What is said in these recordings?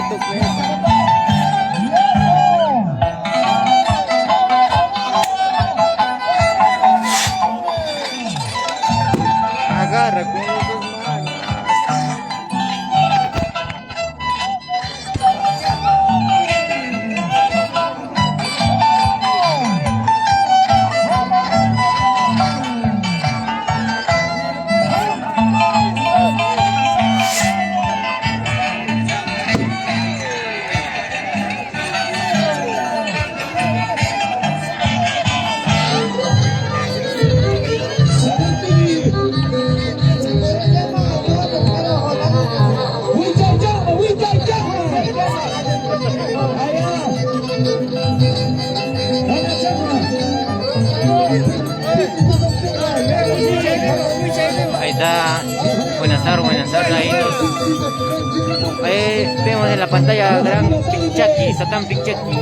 Paquito, pues. Agarra con los dos manos. Ahí está, buenas tardes ahí vemos en la pantalla gran Pichaki, Satán Pichaki.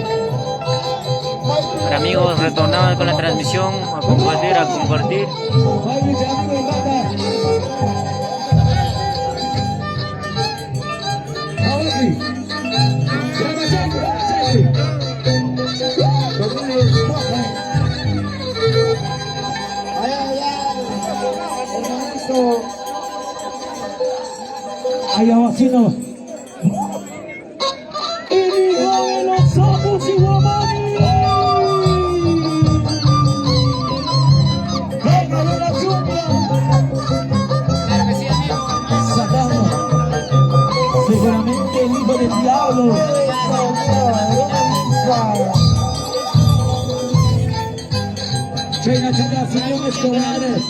Para amigos, retornados con la transmisión, a compartir. Allá vacino. El hijo de los sapos y guamanes. Venga de la lluvia. Sacando. Seguramente el hijo del diablo. China China, señor Escolares.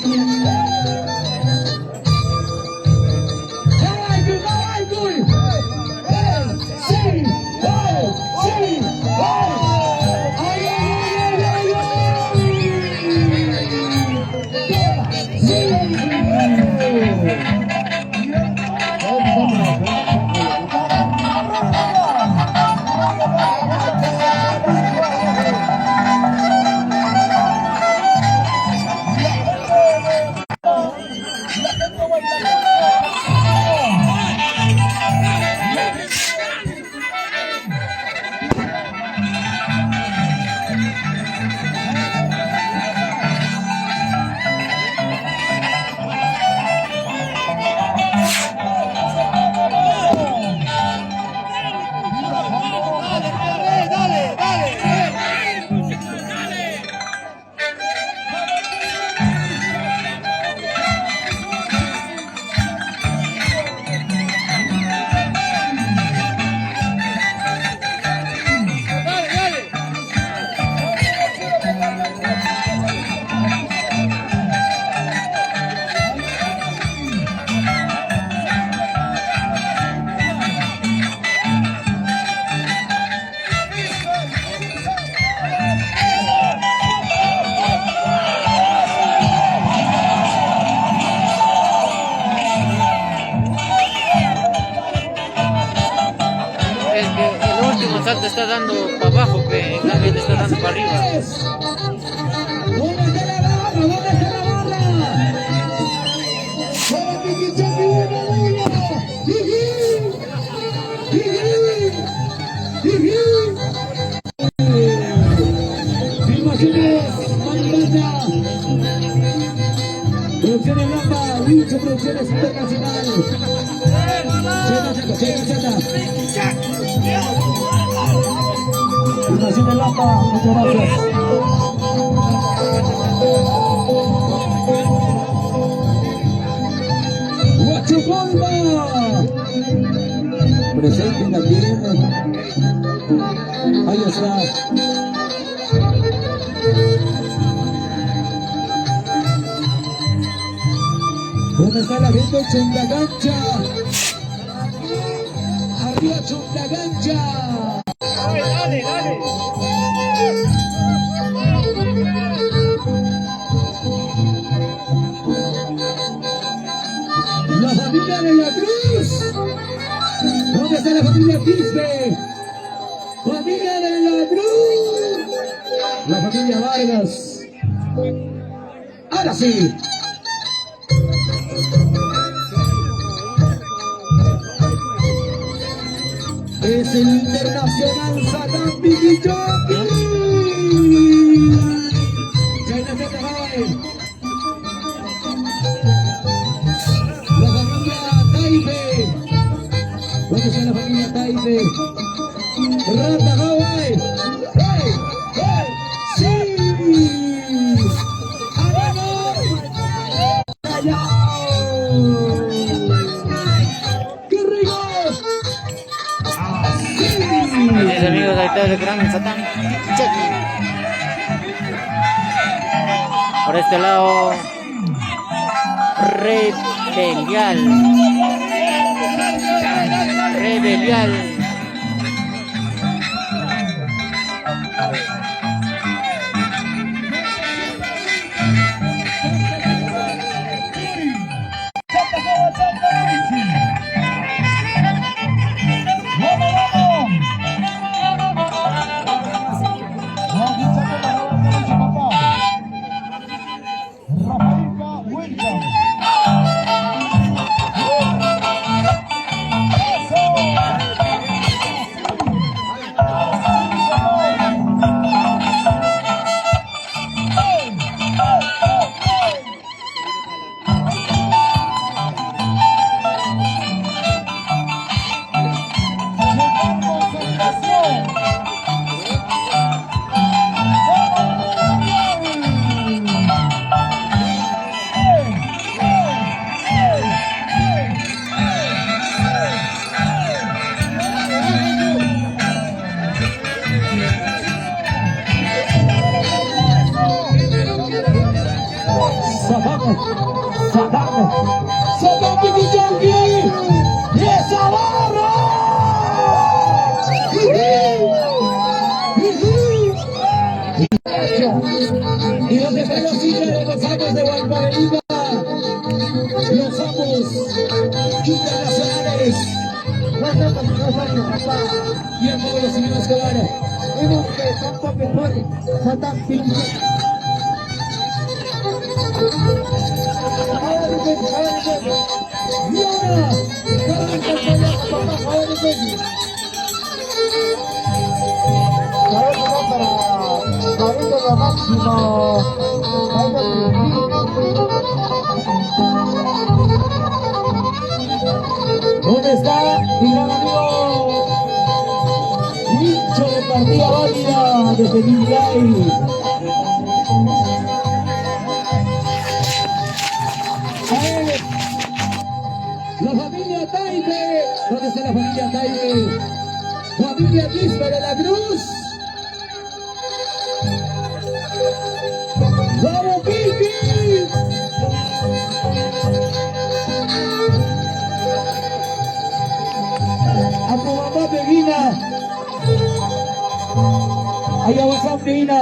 Salto está dando para abajo, en cambio te está dando para arriba. ¿Dónde está la barra? ¿Dónde está la barra? ¡Para Pichichaki buena buena! Filmaciones, Manibanda. Producciones Lamba, Lucho Producciones Internacional. Cheta. Filmaciones Lamba, muchas gracias. Guachupolva. Presente en la tierra. Ahí está. ¿Dónde está la gente? Chundagancha. Arriba Chundagancha. Dale. La familia de la Cruz. ¿Dónde está la familia Quispe? Familia de la Cruz. La familia Vargas. Ahora sí. Es el internacional Satán Piquichoqui. Chinatown High. La familia Taipe. ¿Dónde está la familia Taipe? Rata Hawaii. ¡Hey! ¡Hey! ¡Sí! ¡Ganamos! ¡Qué rico! Así es, amigos, ahí está el gran Satán Pichichi. Por este lado, Rebelial. Rebelial. Satán Piquichoqui. ¡Y esa barra! ¿Y dónde están los hinchas de los amos de Huancavelica? Los amos internacionales. Tiempo de los señores Escobar. Satán Piquichoqui. ¿Dónde está mi gran amigo Nicho de partida válida desde Villay? La familia Taipe. ¿Dónde está la familia Taipe? Familia Quispe de la Cruz. ¡Vamos, Piqui! A tu mamá, Peguina. Allá vas a Peguina.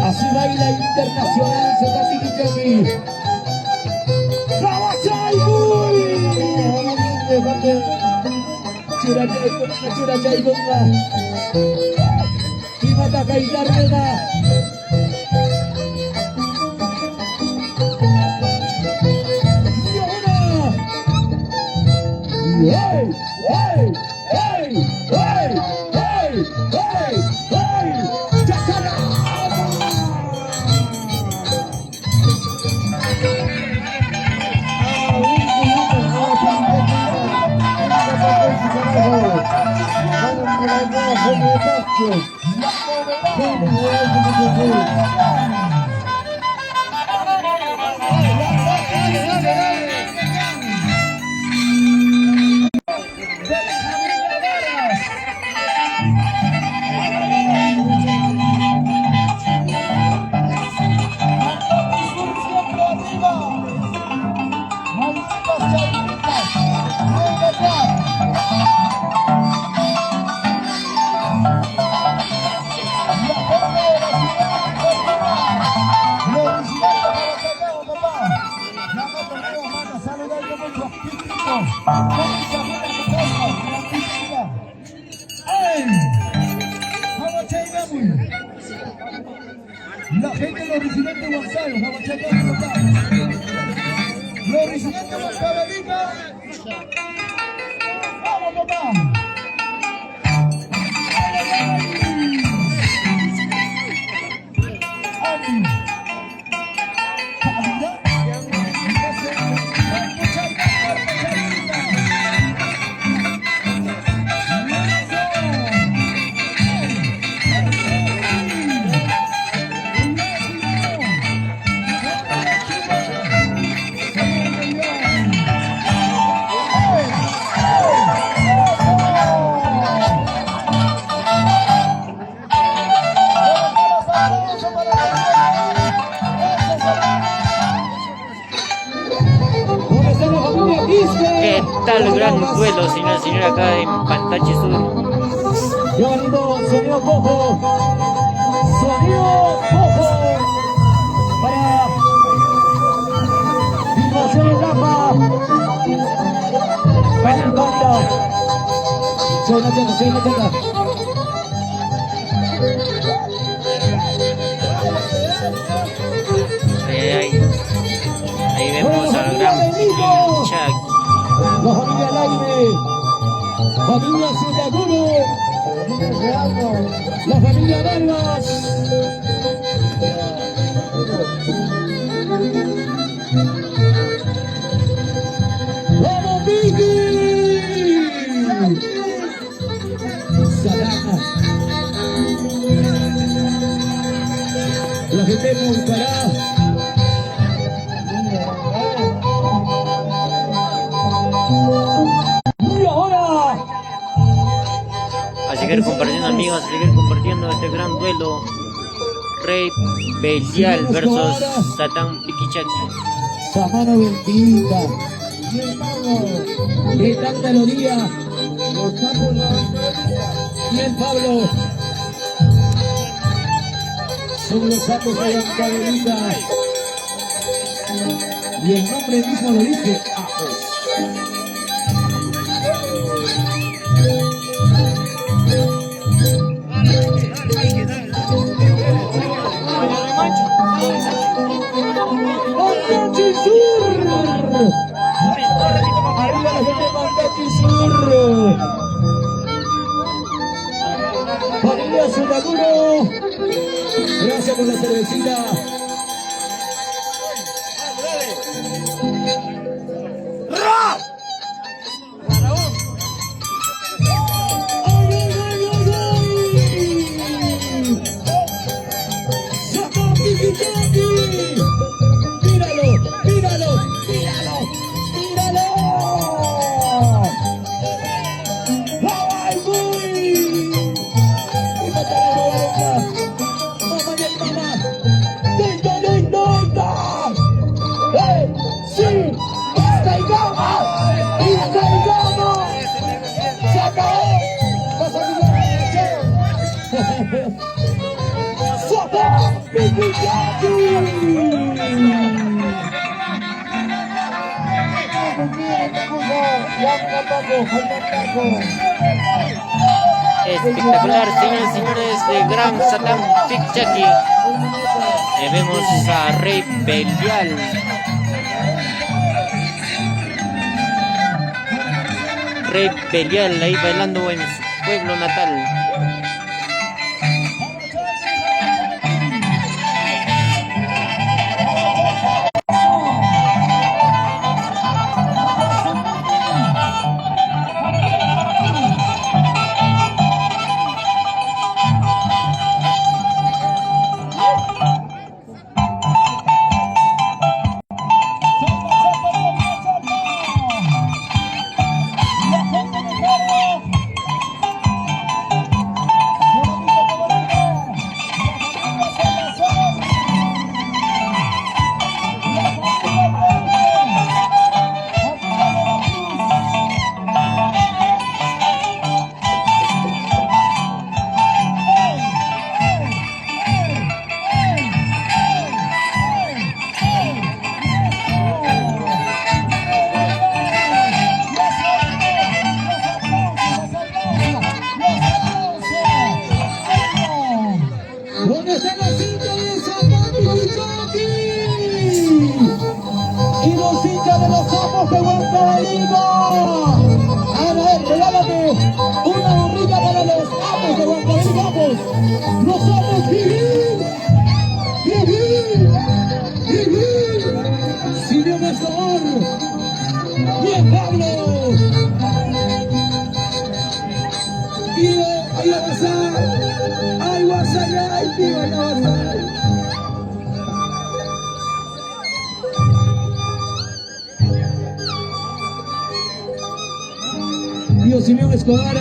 Así baila internacional Satán Piquichoqui. ¡Trabajay, Churachay, Bunga. Y mata Caitarrena. ¡Y ¡hey! ¡Hey! ¡Hey! ¡Hey! ¡Hey! ¡Hey! ¡Hey! ¡Chacana! La gente de los residentes Gonzalo, vamos a checar. Floricienta Carolina. Vamos, papá. ¿Qué tal gran duelo, señora y señora, acá en Pantache Sur? Qué bonito sonido cojo. Sonido cojo. Para filmación etapa. Bueno, Banda. Soy Nachata. ahí vemos al gran Piquichaqui. La familia al aire. Familia Sudaguro. La familia Vargas. ¡Vamos, Vicky! Sadaka. La gente buscará. Y ahora. A seguir compartiendo, amigos, a seguir compartiendo este gran duelo. Rey Belial versus Satán Piquichaqui. Samano Bendita. ¿Qué tanta melodía? Bien, Pablo. Son los sapos de la cabelita. Y el nombre mismo lo dice. Ajos. Pantache Sur. Arriba la gente de Pantache Sur. Familia Sudaguro. Gracias por la cervecita. Espectacular, señores y señores, de gran Satán Piquichaqui. Vemos a Rey Belial. Rey Belial ahí bailando en su pueblo natal. hinchas de los sapos de Huancaíno. A ver, regálame una gorrita para los sapos de Huancaíno. Vamos. Los sapos, vivir. Silvio Pastor. Bien, Pablo. Tío, ahí va a pasar. Ahí va a pasar, ay, tío, ahí va a pasar. Tío Simeón Escobar.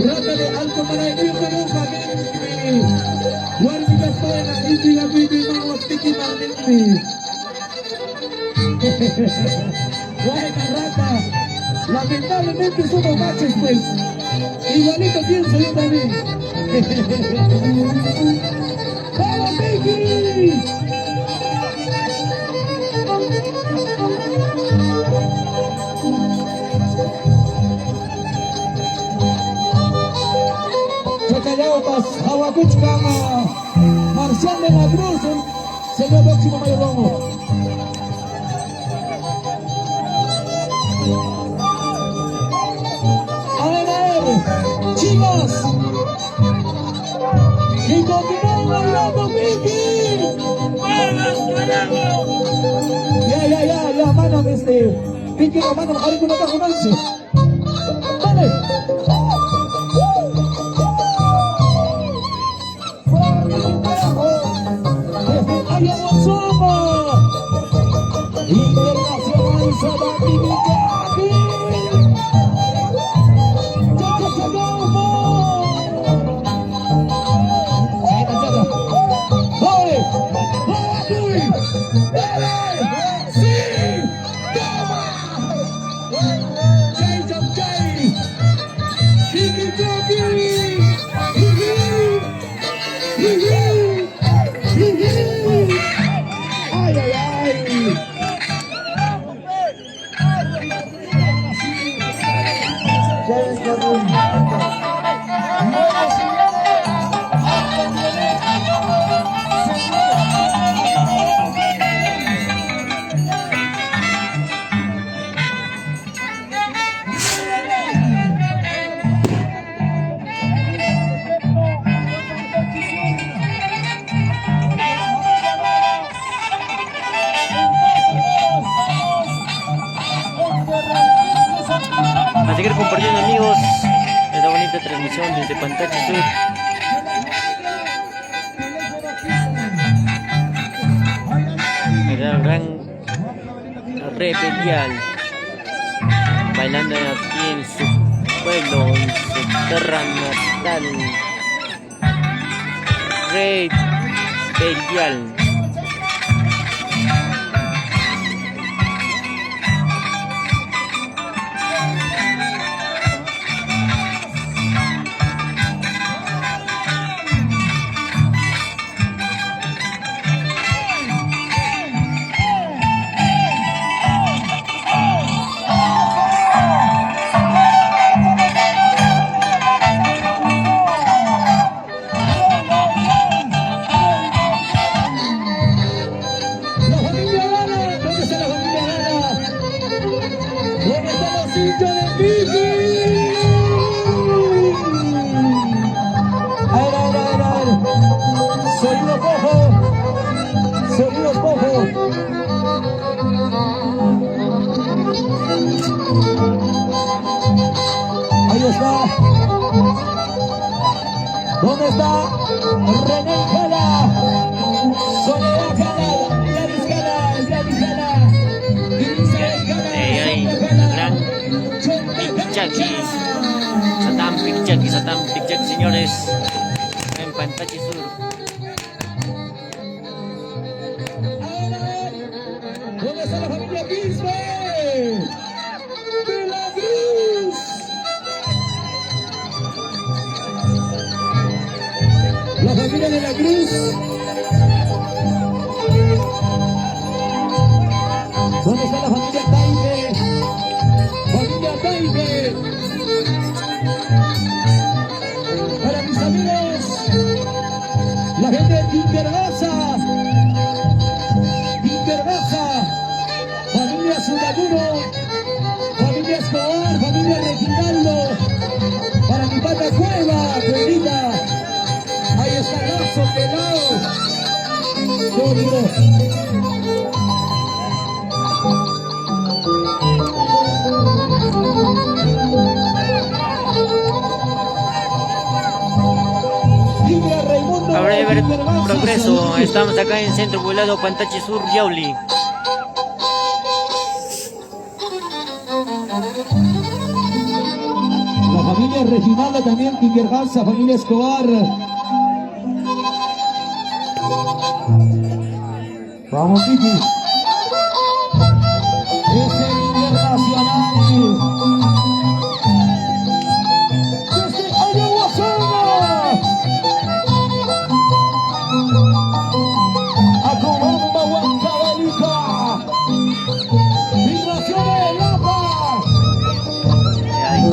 Rátale alto para el río Perú, Magni. Guardi Castoena, Inti Gapiti, Mago, Tiki Magni. Buena rata. Lamentablemente somos machos, pues. Igualito pienso yo también. ¡Vamos, Tiki! Chacayaupas, Aguacuchcama, Marcial de la Cruz, señor próximo mayordomo. A ver, chicos, y continuamos bailando, Vicky. Ya, mano, Vicky, la mano, ahorita no está jugando. Dale. Internacional Sabati Villati. A seguir compartiendo, amigos, esta bonita transmisión desde Pantache Sur. El gran rebelial bailando aquí en su pueblo, en su tierra natal. Rebelial. Ahí está. ¿Dónde está? René Jala. Soledad Jala. Gladys Jala. Gran Pichaki. Satán Pichaki, señores. En Pantache Sur. ¿Dónde está la familia Quispe? ¡De la Cruz! La familia de la Cruz. ¿Dónde está la familia Taide? Familia Taide. Para mis amigos, la gente de Quinterraza. Sotelao. Código. Libre Raimundo. Habrá de ver Vergazas. progreso. Estamos acá en Centro Poblado Pantache Sur, Yauli. La familia Reginalda también, Tingerhansa, familia Escobar. Vamos, Kiki. Es el internacional. Desde Ayahuasca. A Cobamba, Huancavelica. Migración de Lapa.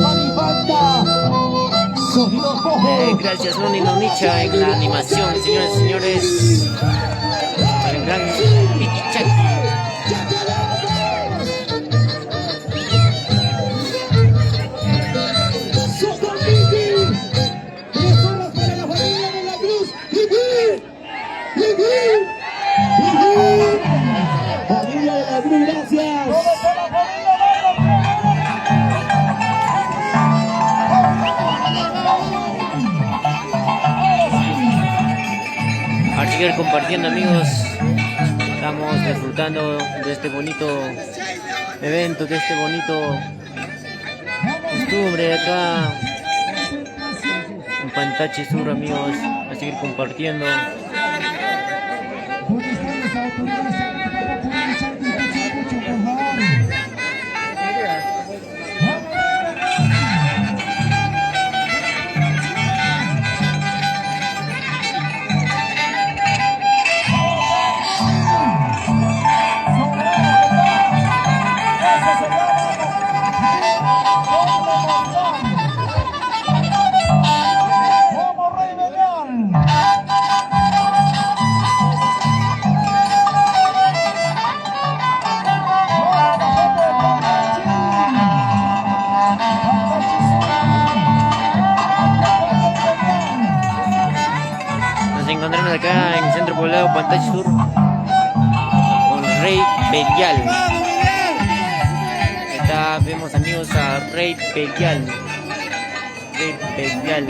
Manifanta. Sonido cojo. Gracias Noni Nonicha en la animación, señores y señores. El gran Piquichaki. Familia de la Cruz, gracias. A seguir compartiendo, amigos. Estamos disfrutando de este bonito evento, de este bonito costumbre acá en Pantache Sur, amigos. A seguir compartiendo. Nos encontramos acá en el Centro Poblado Pantache Sur con Rey Belial. Está, vemos amigos a Rey Belial. Rey Belial.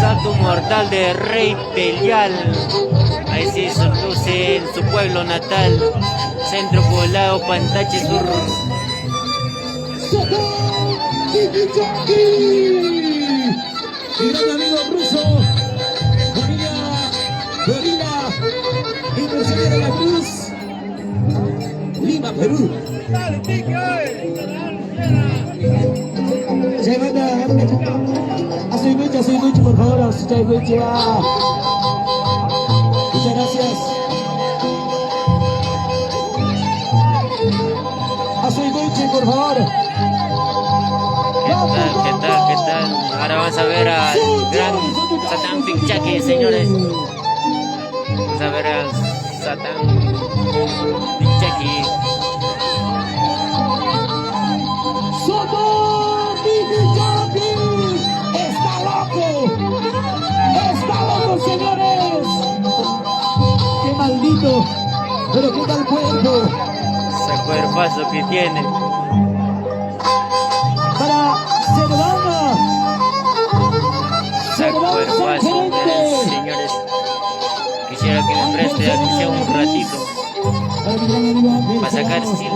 Salto mortal de Rey Belial. Así se luce en su pueblo natal, Centro Poblado Pantache Sur. Mi gran amigo ruso, familia Florida, Inversión de la Cruz, Lima, Perú. Se manda, hace mucho, por favor, muchas gracias. Hace mucho, por favor. ¿Qué tal? Ahora vamos a ver al gran Satán Piquichaki, señores. Vamos a ver al Satán Piquichaki. cuerpazo que tiene. Para Cervana. Ese cuerpazo, señores. Quisiera que me preste aunque sea un ratito para sacar selfie.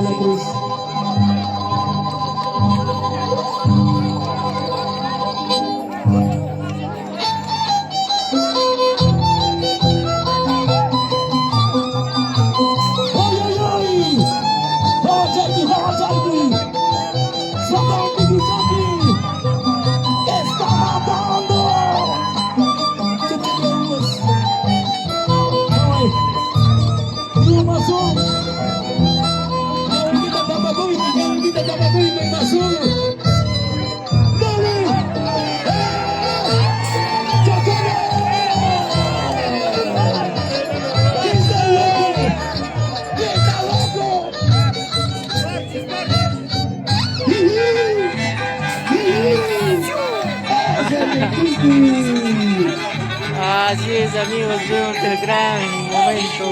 Así es, amigos, veo que el gran momento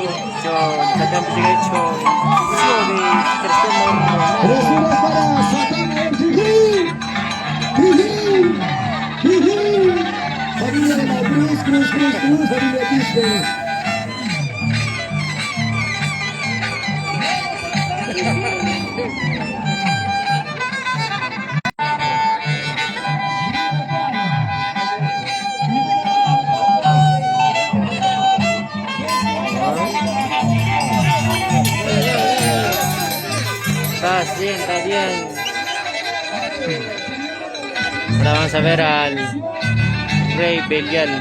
sacamos de hecho de Recibe para Satana el familia de la Cruz, familia Quispe. Está bien. Ahora vamos a ver al Rey Belial.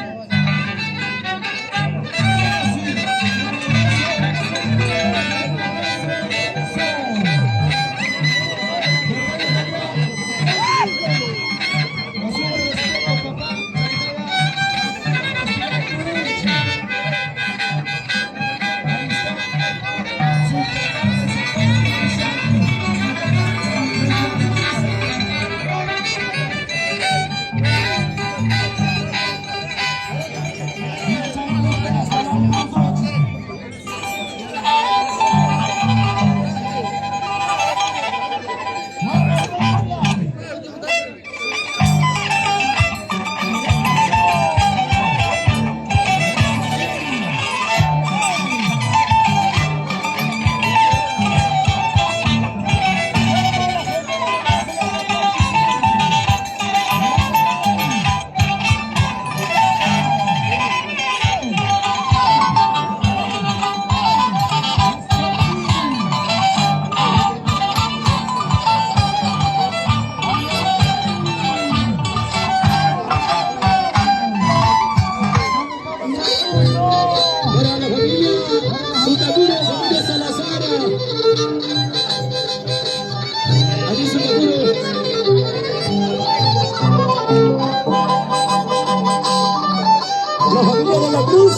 La familia de la Cruz.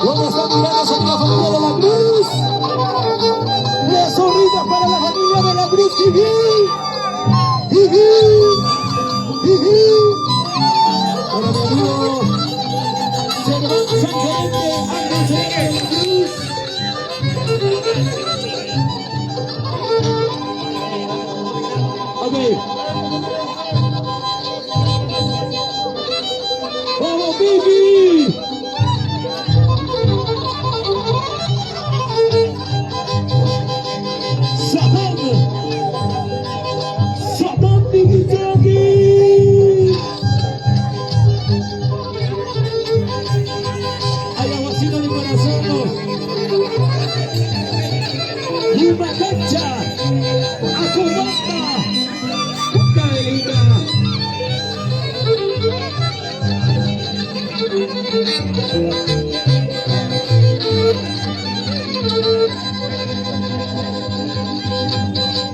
¿Dónde están mirando a la familia de la Cruz? La zorrita para la familia de la Cruz. Para mi amigo Cervantes Sangerente, Ángel Cervantes de la Cruz. Ok. ¡Vamos, Vicky! Satán, Vicky Jockey. Hay aguacito de corazón. Y una cancha. Acobata. Caelita.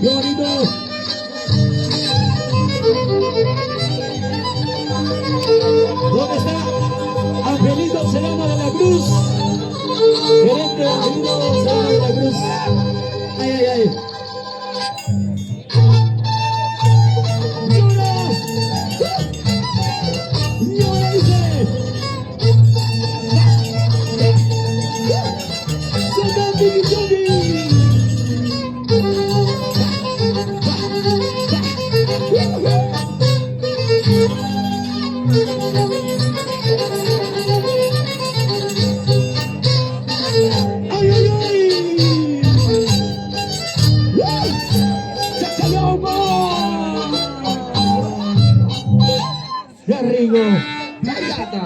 ¡Qué bonito! ¿Dónde está Angelito Serrano de la Cruz? Gerente Angelito Serrano de la Cruz. ¡Ay, ay, ay! ¡Ay, ay, ay! ¡Chachayoma! ¡Qué rico! ¡Callata!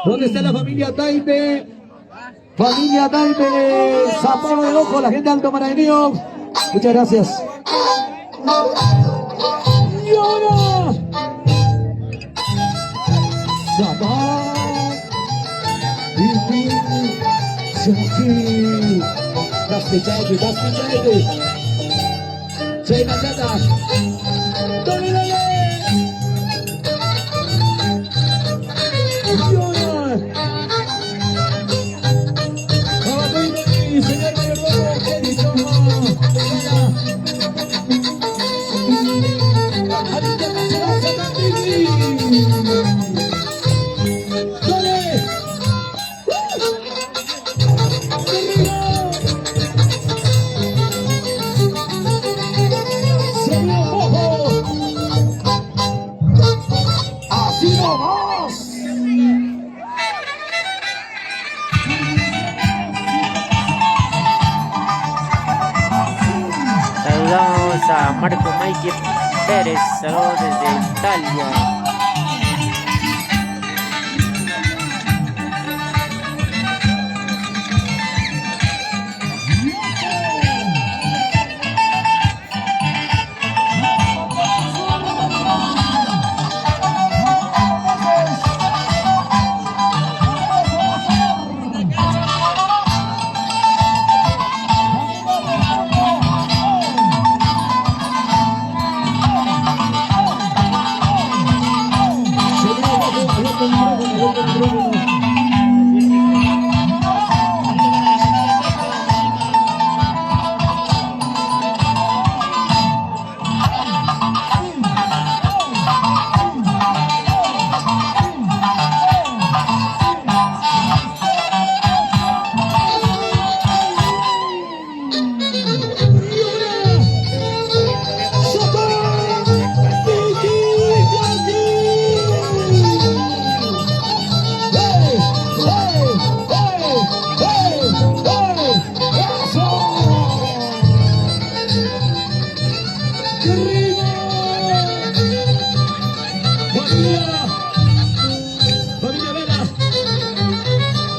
¿Dónde está la familia Taime? Familia Taime, Zapado de Ojo, la gente de Alto Marañón. Muchas gracias. Y ahora, Zapado, Chaki, Daspi Chaki, Chay Machata, dale, dale. Señor mayordomo, ¿qué dicho? Así nomás. Saludamos a Marco Mike Pérez, saludos desde Italia.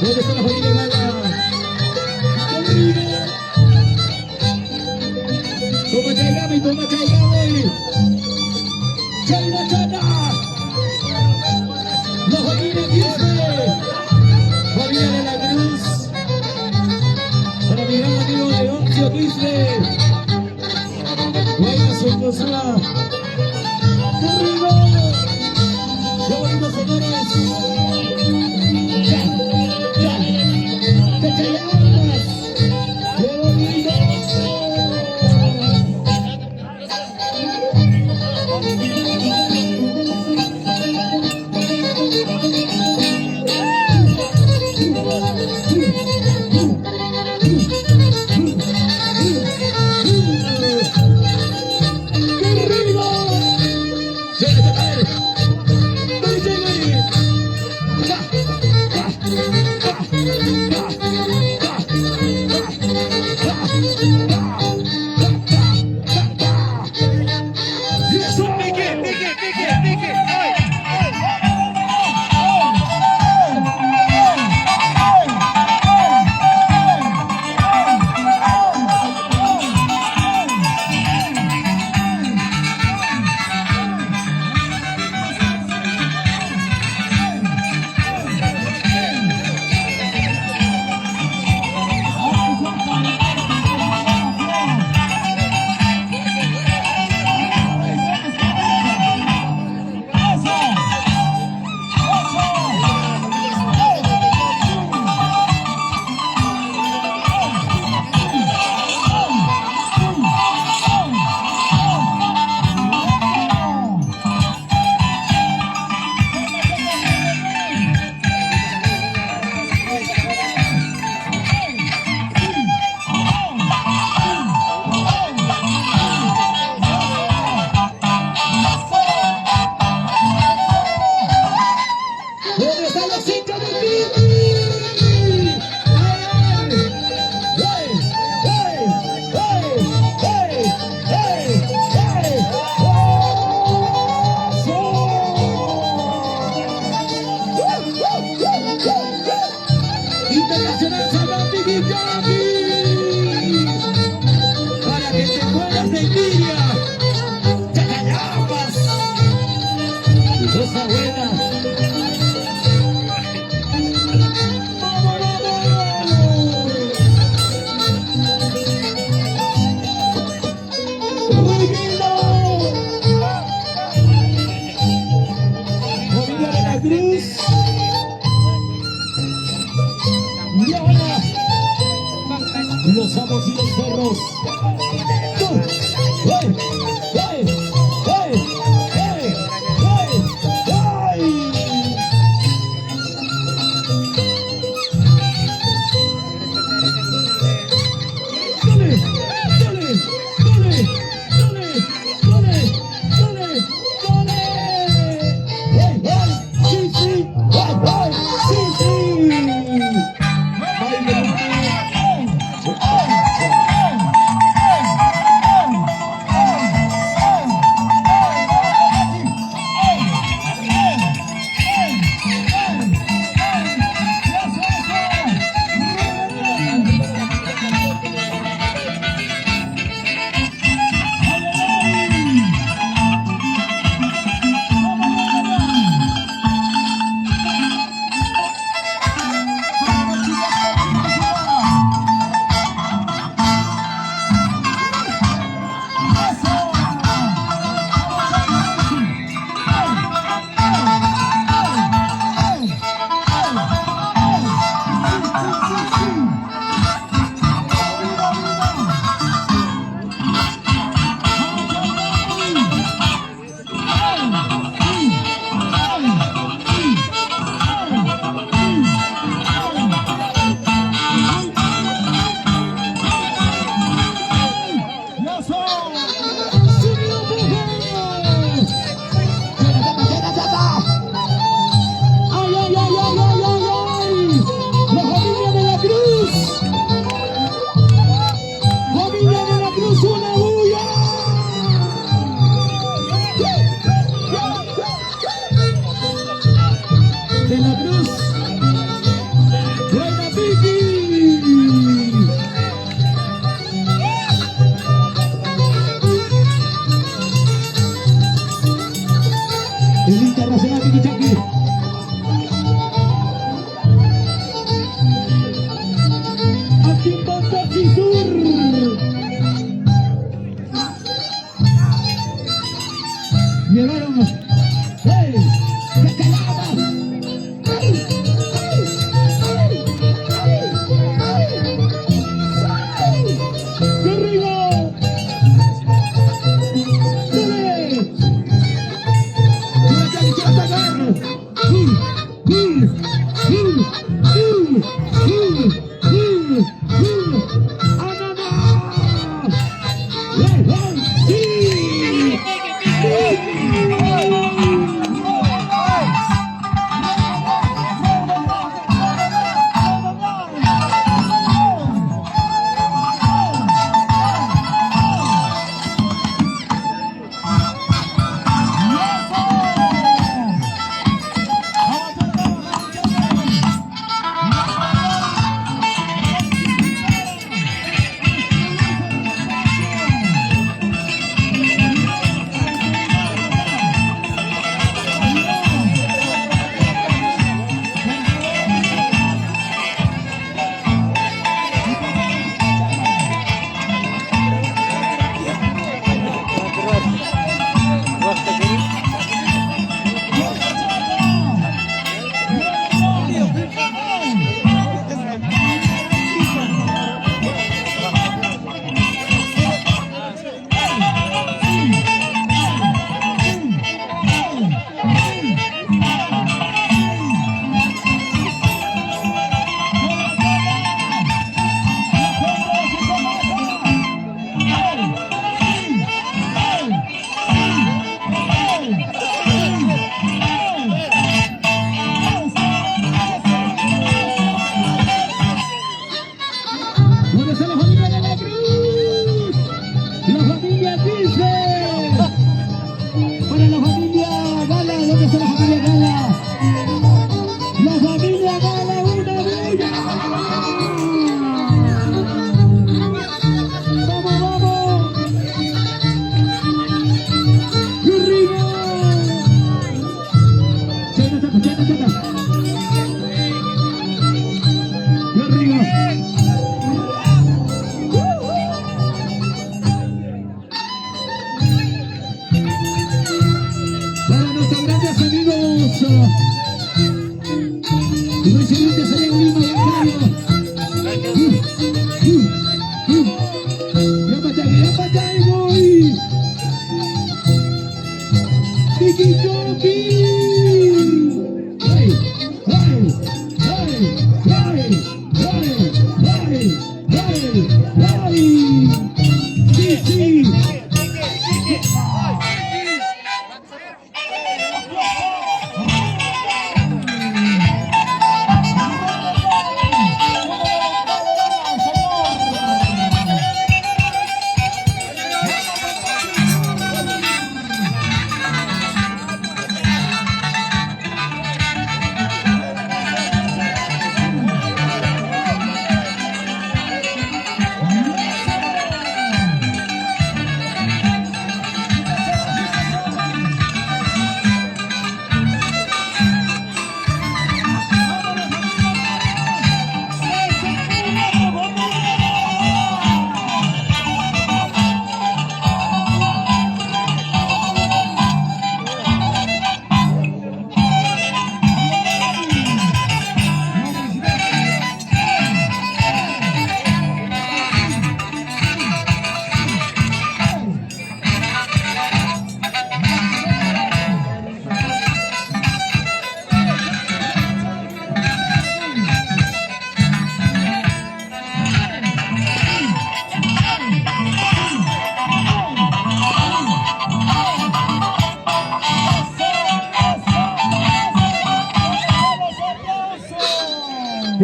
¿Dónde está la familia Gala? Toma Chaigami, toma Chaigami. Chay Machata. La familia Quispe. Familia de la Cruz. Para mi gran amigo Leoncio Quispe. Guayna Socosura. ¡Qué rico! ¡Qué bonitos señores! Internacional Sagasti Guillaki. Para que te mueras de envidia. Chacayapas. Tu cosa buena. ¡Vamos, vamos! ¡Muy lindo! Familia de la Cruz. Y ahora, los amos y los perros. ¡Hey! ¡Hey! ¡Hey! ¡Hey! ¡Hey! ¡Hey! ¡Dale! ¡Dale! ¡Dale! ¡Dale! ¡Dale! ¡Dale! ¡Dale! ¡Hey! ¡Hey! ¡Sí, sí! ¡Hey! ¡Hey! ¡Sí, sí! De la Cruz, buena Vicky. El Internacional Tiquichaki. Aquí en Pasachi Sur. Llegaron. ¡Hey! ¡Cacaladas!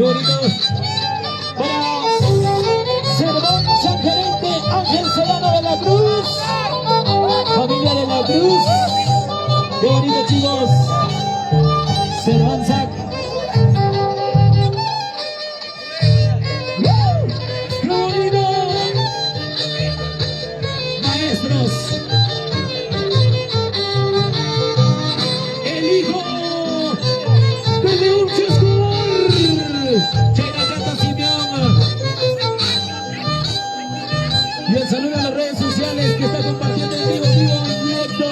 bonito. Para Serván San Gerente Ángel Solano de la Cruz. Familia de la Cruz. Qué bonito, chicos. Serván San. ¡Qué bonito! Maestros. El hijo de Leoncio Escobar. Chena Canta Simeón. Y el saludo a las redes sociales que está compartiendo en vivo, en directo.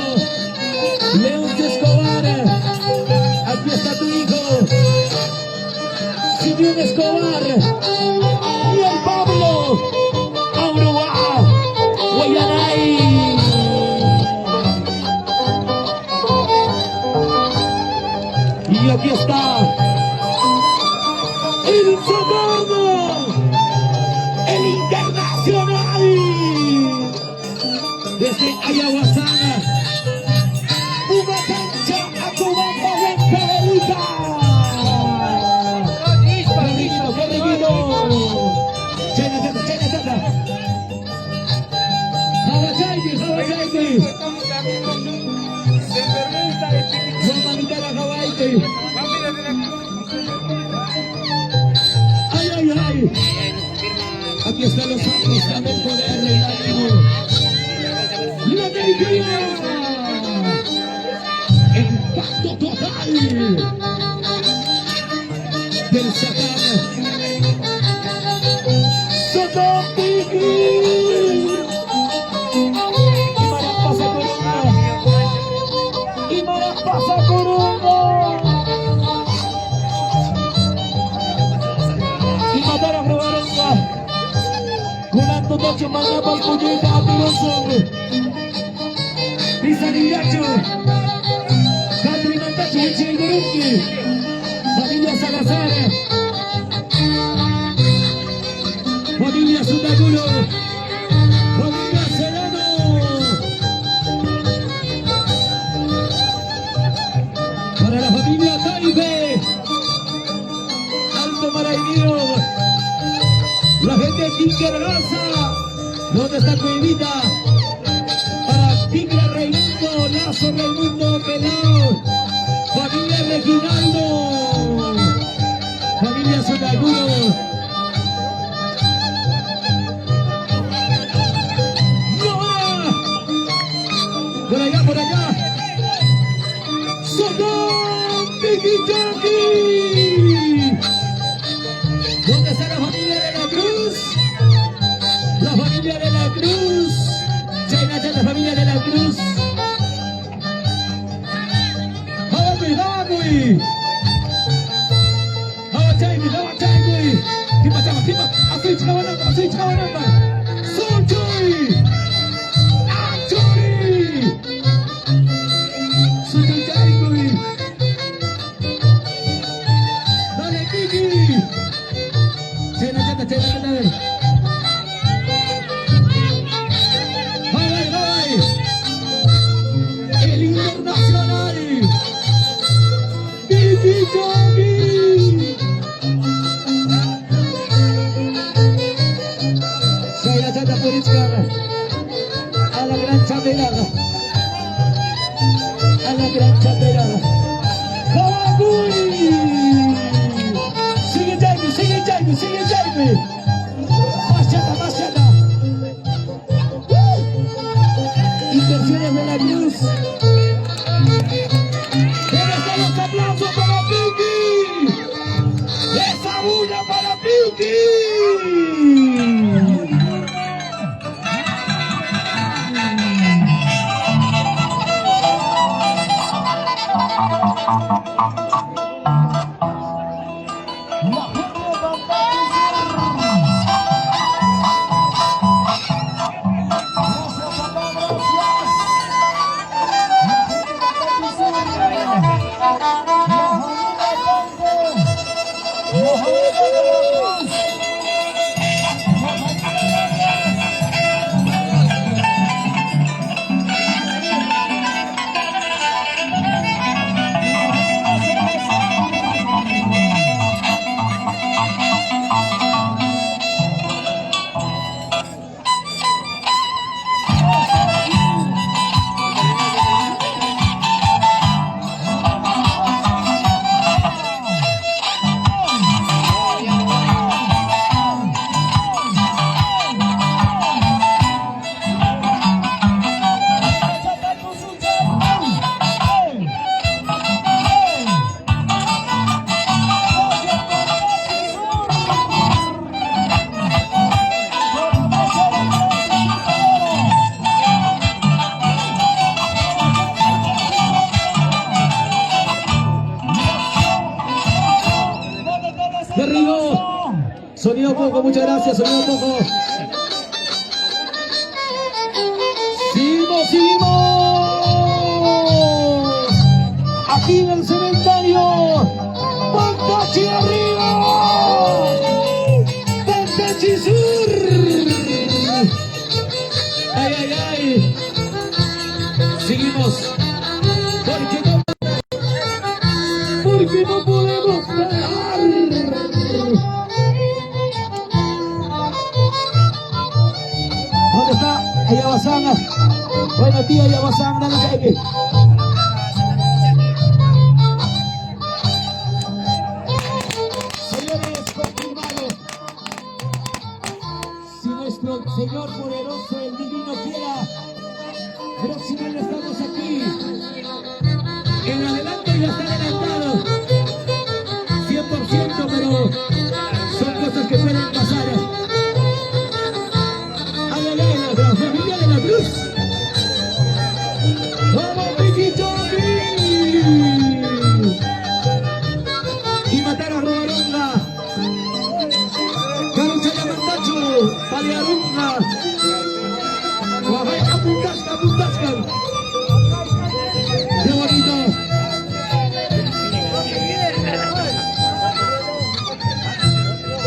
Leoncio Escobar. Aquí está tu hijo. Simeón Escobar. Y el Pablo. Aurora. Guayanay. Y aquí está el Socorro, el Internacional, desde Ayahuasana, una cancha a Cubamba, Huanca de Luca. ¡Qué riquito! ¡Chena, chata, chena, chata! ¡Hawachaiti, hawachaiti! ¡Guamanitara, hawaiti! ¡Ay, ay, ay! Aquí están los ojos también poder reinarlo. ¡La alegría! ¡Impacto total! Del Satán. ¡Satán Tiki! Y Marapasa Corona. Y Marapasa Corona. Y mataron a Robaronga. Gunando Nacho Manapa al puñeta a Pilonson. Lisa Nigacho. Catherine Mantacho y Chiguruki. Familia Salazar. Familia Sutaculo. Familia Serrano. Para la familia Taibe. Alto Maravillo. La gente de Quique Garza. ¿Dónde está Cuevita? Para Tigre Raimundo, Lazo Raimundo Pelao. Familia Reginaldo. Familia Sutaculo. Por allá, por allá. ¡Sotón Tiki-Taki! ¿Dónde está la familia de la Cruz? La familia de la Cruz. China, la familia de la Cruz. ¡Hawaii, Hawaii! Hawaii, Hawaii! Kipa, chama, kipa. Así, chawanamba, así, chawanamba. Sochoy! Dale, Kiki. Chena, chata, chena, chata. Hawaii, Hawaii. El Internacional. Kiki Jogi. Chena, chata, Purichkana. A la gran chapelada. A la gran chapelada. ¡Kawakui! Sigue Jaime, sigue Jaime, sigue Jaime. Más chata, más chata. Inversiones de la Cruz. ¿Dónde están los aplausos para Pinky? ¡Esa bulla para Pinky! Sonido poco, muchas gracias, sonido poco. Seguimos, seguimos. Aquí en el cementerio. Pantachi arriba. Pantachi sur. Ay, ay, ay. Seguimos. Porque no podemos parar. ¿Dónde está? Ayabasanga. Bueno, tío, Ayabasanga, dale que señores, confirmado. Si nuestro Señor poderoso, el divino quiera, próximamente estamos aquí. En adelante ya está adelantado. 100%, pero son cosas que pueden pasar. Ay, ay, ay, la familia de la Cruz. ¡Vamos, Piquichoqui! Y matar a Robaronga. Carucha Yamantacho, Paliarunga. Guajay, Apuntascan, Apuntascan. ¡Qué bonito!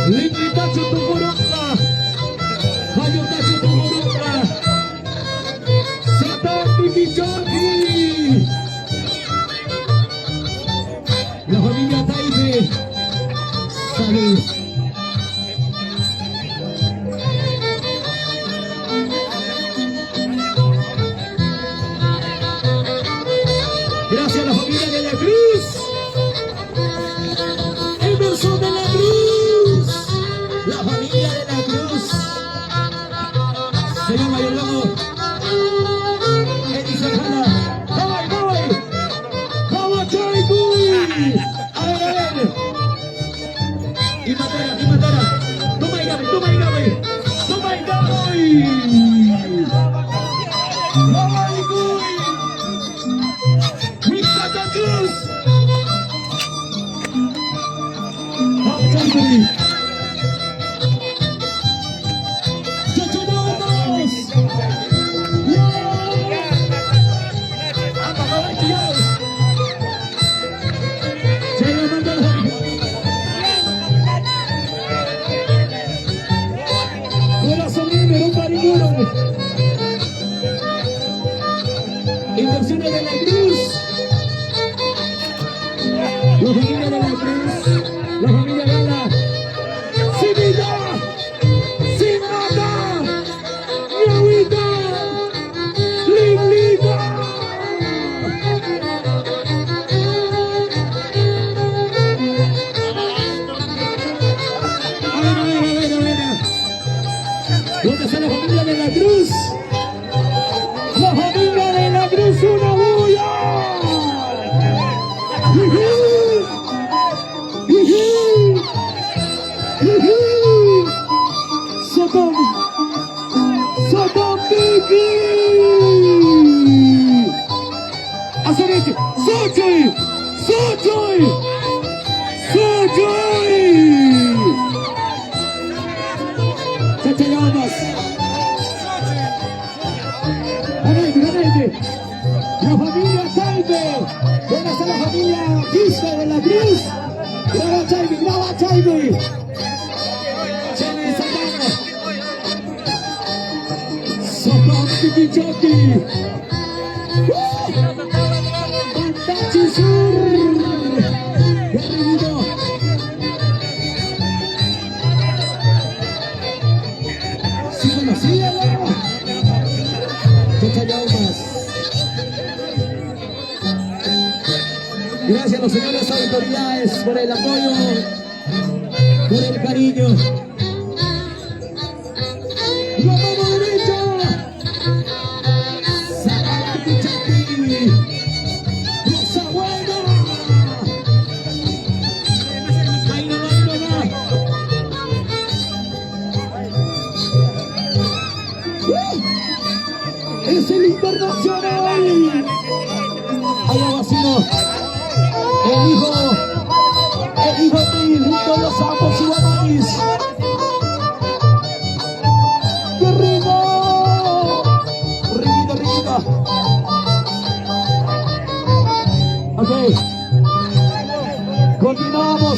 Liquitacho Tucuronga. Hayotacho Tucuronga. Satán Piquichoqui. La familia Taipe. Salud. Gracias a la familia de la Cruz. Emerson de la Cruz. La familia de la Cruz. Señor Mayordomo. Edison Hanna. ¡Voy, voy! ¡Vamos, Choy, Cuy! A ver. Y Matara, y Matara. Toma y Gaby, toma y Gaby. Toma y Gaby. ¡Toma y Cuy! ¡We got the Cruz! ¡Vamos, Choy! ¡Chochonados! Inversiones de la Cruz. La familia de la Cruz. La familia Gala. Sin vida. Sin nada. Ni agüita. Lindita. A ver. ¿Dónde está la familia de la Cruz? La familia de la Cruz, una bulla. Sotón, Sotón Piqui. Azorete, Sochoy, Sochoy, Sochoy. Chachayamas. Ganete. La familia Taipe. ¿Dónde está la familia Quispe de la Cruz? Graba Taipe, graba Taipe. Chele Satana. Sopón Piquichoqui. Pantachi sur. ¡Qué rico! Síguelo. Gracias a los señores autoridades por el apoyo, por el cariño. ¡La mano derecha! ¡Satán Piquichoqui! ¡Rosa buena! ¡Ahí no va! ¡Es el internacional! ¡Allá vacío! El hijo de los Ambos y Guamanis.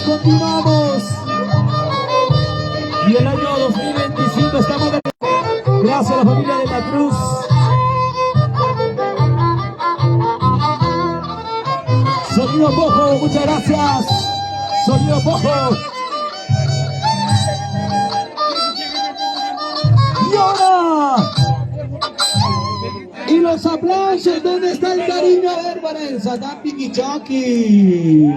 continuamos. Y el año 2025 estamos de... Gracias a la familia de la Cruz. Sonido Pojo, muchas gracias. Sonido Pojo. Y ahora. Y los aplausos, ¿dónde está el cariño? A ver, para el Satán Piquichoqui.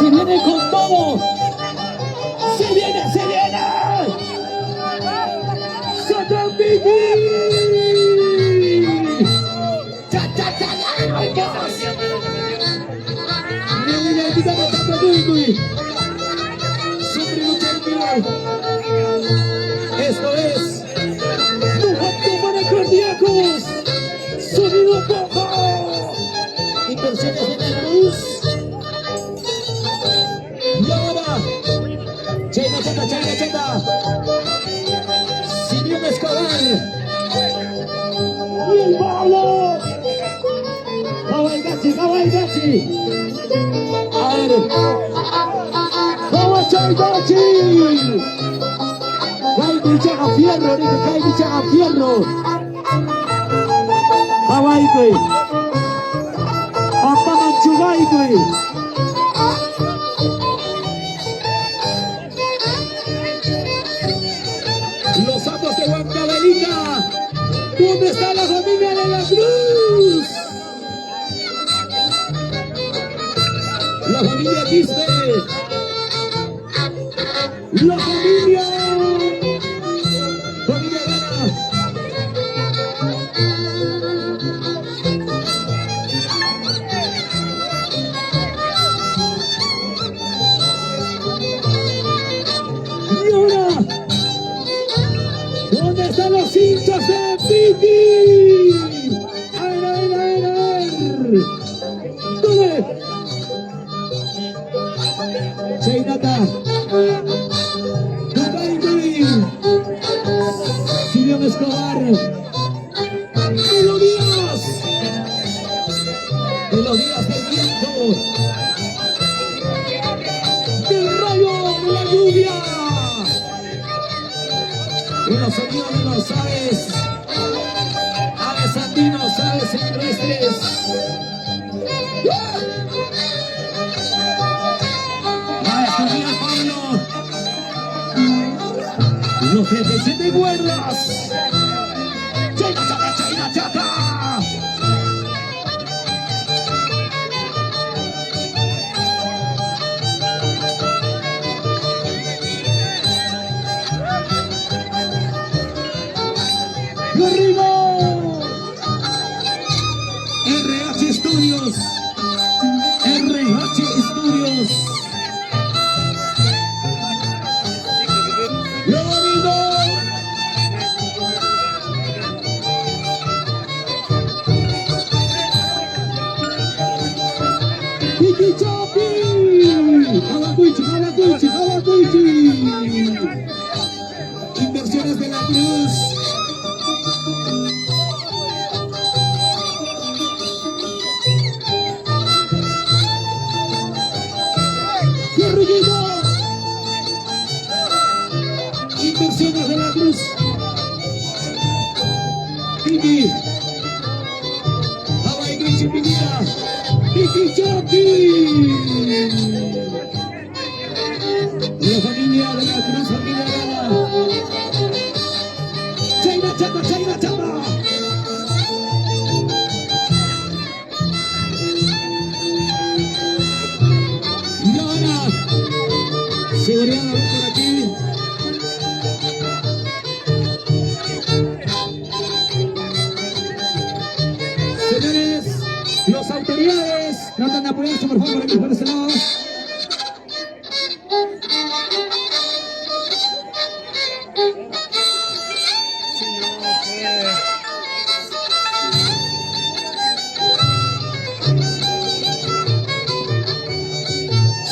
Se viene con todo. Se viene, se viene. Satan Vicky. Cha, cha, cha, ay, Dios. Mira, quítame tanta Vicky. Siempre lucha el final. Esto es Nujante para Cardíacos. Sonido poco. Inversiones en la luz. Y ahora, Chena Chata, Chena Chata, Sinión Escobar, y el balo, Hawaii Gachi, Hawaii Gachi, a ver, Hawaii Gachi, Kaidi Chaga Fierro, dice Kaidi Chaga Fierro, Hawaii Gui, Apaman Chugai Gui. Los Santos de Huancavelica. ¿Dónde está la familia de la Cruz? La familia Quispe. La familia. Familia Gana. Y ahora, ¿dónde están los hinchas de Vicky? A ver, a ver, a ver, a ver. ¿Dónde? Cheinata. Dubai Green. Sinión Escobar. Melodías. Melodías del viento. Del rayo de la lluvia. En los sonidos de los aves andinos, aves silvestres. Maestro Miguel Pablo, los 37 cuerdas. China Chata, China Chata. ¡Arriba! RH Studios. RH Studios. ¡Lo digo! ¡Tiki Chopi! ¡Hawakuichi, Hawakuichi, Hawakuichi! Inversiones de la Cruz. Inversiones de la Cruz. Tiki. Hawaii Gris y Pinita. Tiki Choki. La familia de la Cruz, familia Gana. China Chapa, China Chapa. Y ahora, seguridad por aquí. Señores, las autoridades tratan de apoyarse, por favor, aquí por ese lado.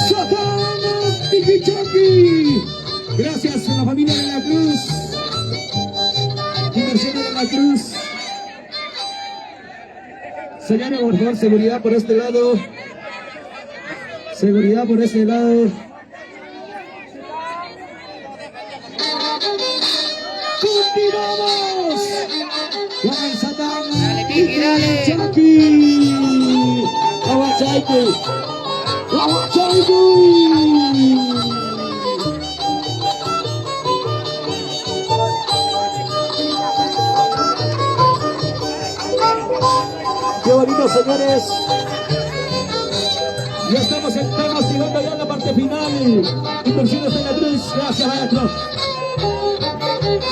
¡Sotano Tiquichaki! Gracias a la familia de la Cruz. Inversiones de la Cruz. Señores, por favor, seguridad por este lado. Seguridad por este lado. ¡Continuamos! Con el Satán. Dale, Vicky, dale. Tiquichaki. Awachaiku. Awachaiku. Qué bonito, señores. Ya estamos estamos llegando ya a la parte final. Inversiones de la Cruz, gracias maestro.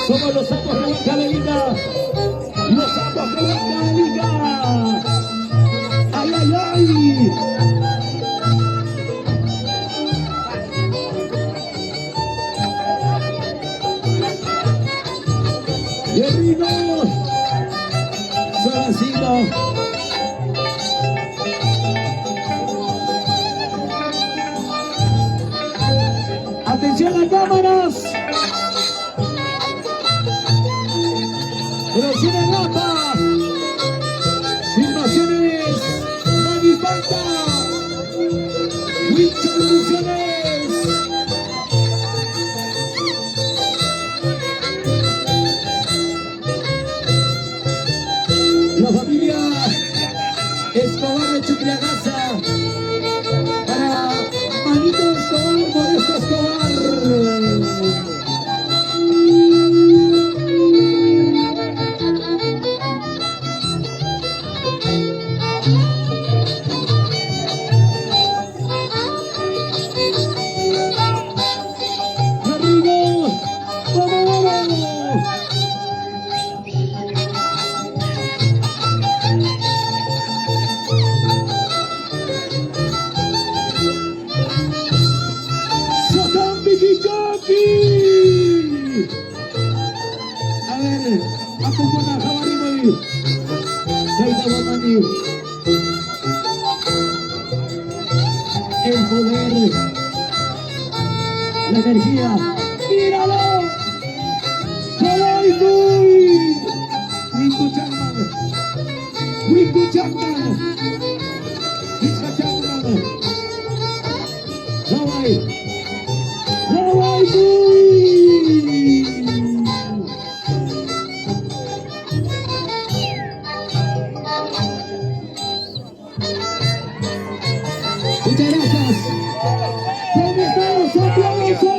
Somos los sapos de Banca de Liga. Los sapos de Banca de Liga. ¡Ay, ay, ay! Guerrino, Solacino. Atención a cámaras. Producción en Rapa. Filmaciones Manipanta. Wincho Producciones. La familia Escobar de Chucriagaza. Para Manito Escobar, Modesto Escobar. Arriba, vamos, vamos. Satán Bikichaki. A ver, acompaña a Jabarimo. Saida Botani. El poder, la energía. ¡Míralo! ¡Jalaimui! Wiku Changman. Wiku Changman. Wiku Changman. Hawaii. Hawaii. Muchas gracias. ¿Dónde están los aplausos?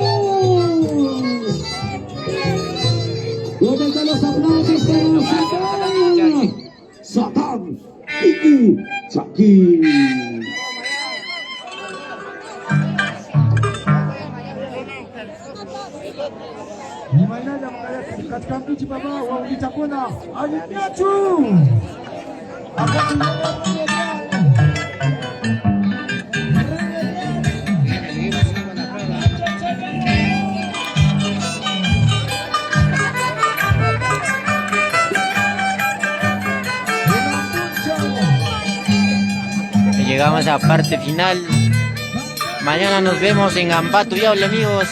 ¿Dónde están los aplausos para Satán? Satán Bikichaki. Gimana katika mji baba wa ulitakona aliniachu Llegamos a la parte final. Mañana nos vemos en Ambato Viable, amigos.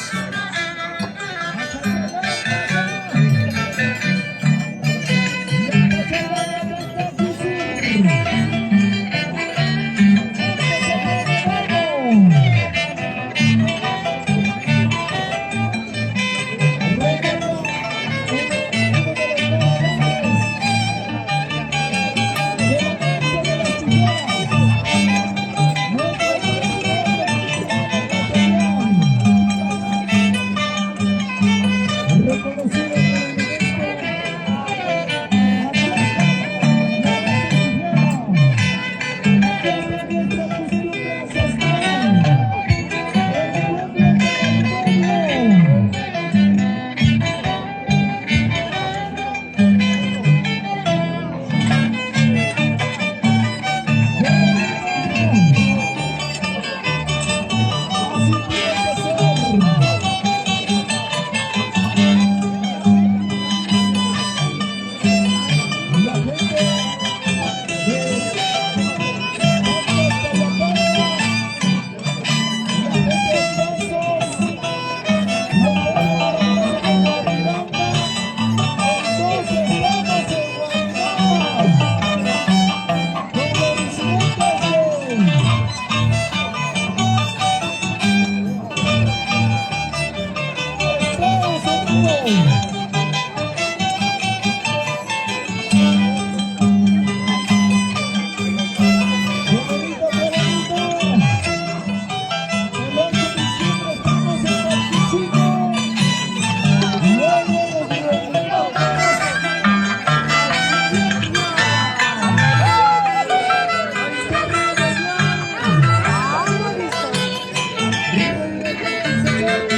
Thank you.